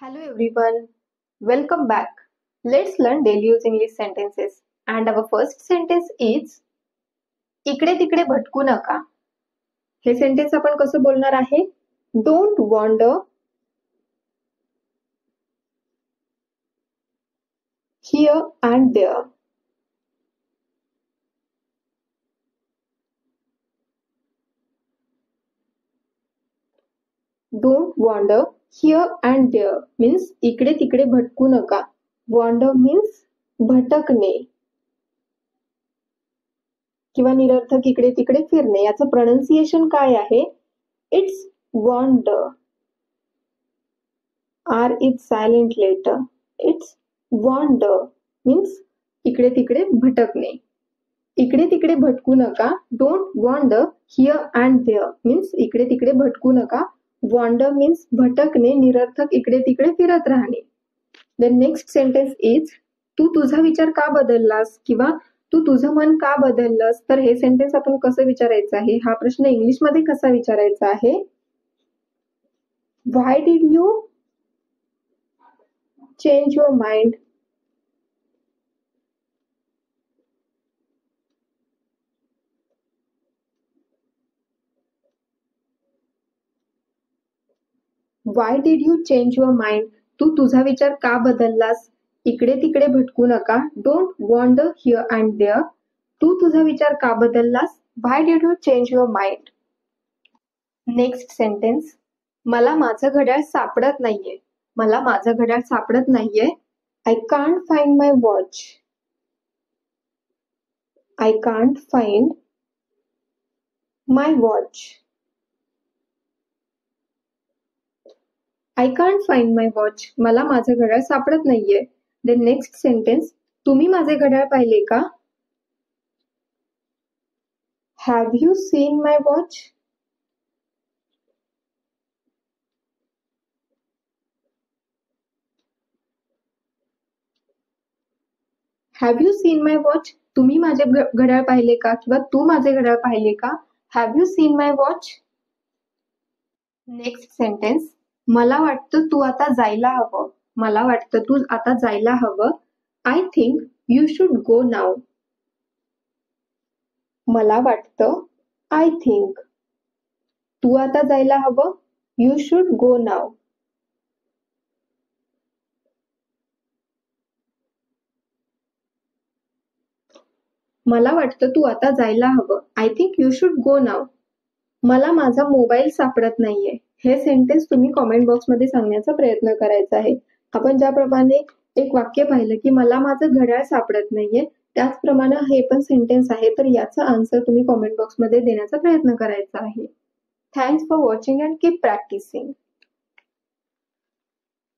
Hello everyone, welcome back. Let's learn daily use English sentences. And our first sentence is इकडे तिकडे भटकू नका. हे sentence आपण कसं बोलणार आहे? Don't wander here and there. Don't wander here and there means इकडे तिकडे भटकू नका. Wander means भटकणे किंवा निरर्थक इकडे तिकडे फिरणे. याचं प्रोनाउन्सिएशन काय आहे? It's wander. R is silent letter. It's wander means इकडे तिकडे भटकणे. इकडे तिकडे भटकू नका. Don't wander here and there means इकडे तिकडे भटकू नका. Wander means भटकणे, निरर्थक इकडे तिकडे फिरत राहणे. The next sentence is तू तुझा विचार का बदललास किंवा तू तुझं मन का बदललंस. तर हे सेंटेन्स आपण कसं विचारायचं आहे? हा प्रश्न इंग्लिश मध्ये कसा विचारायचा आहे? Why did you change your mind? Why did you change your mind? तू तुझा विचार का बदललास? इकडे तिकडे भटकू नका. Don't wander here and there. तू तुझा विचार का बदललास? Why did you change your mind? Next sentence मला माझं घड्याळ सापडत नाहीये. मला माझं घड्याळ सापडत नाहीये. I can't find my watch. I can't find my watch. I can't find my watch. मला माझं घड्याळ सापडत नाहीये. The next sentence तुम्ही माझे घड्याळ पाहिले का? Have you seen my watch? Have you seen my watch? तुम्ही माझे घड्याळ पाहिले का किंवा तू माझे घड्याळ पाहिले का? Have you seen my watch? Next sentence मला वाटतं तू आता जायला हवं. मला वाटतं तू आता जायला हवं. I think you should go now. मला वाटतं I think तू आता जायला हवं. You should go now. मला वाटतं तू आता जायला हवं. I think you should go now. मला माझा मोबाईल सापडत नाहीये. हे सेंटेन्स तुम्ही कॉमेंट बॉक्समध्ये सांगण्याचा प्रयत्न करायचा आहे. आपण ज्याप्रमाणे एक वाक्य पाहिलं की मला माझं घड्याळ सापडत नाहीये, त्याचप्रमाणे हे पण सेंटेन्स आहे. तर याचा आन्सर तुम्ही कॉमेंट बॉक्समध्ये देण्याचा प्रयत्न करायचा आहे. Thanks for watching and keep practising.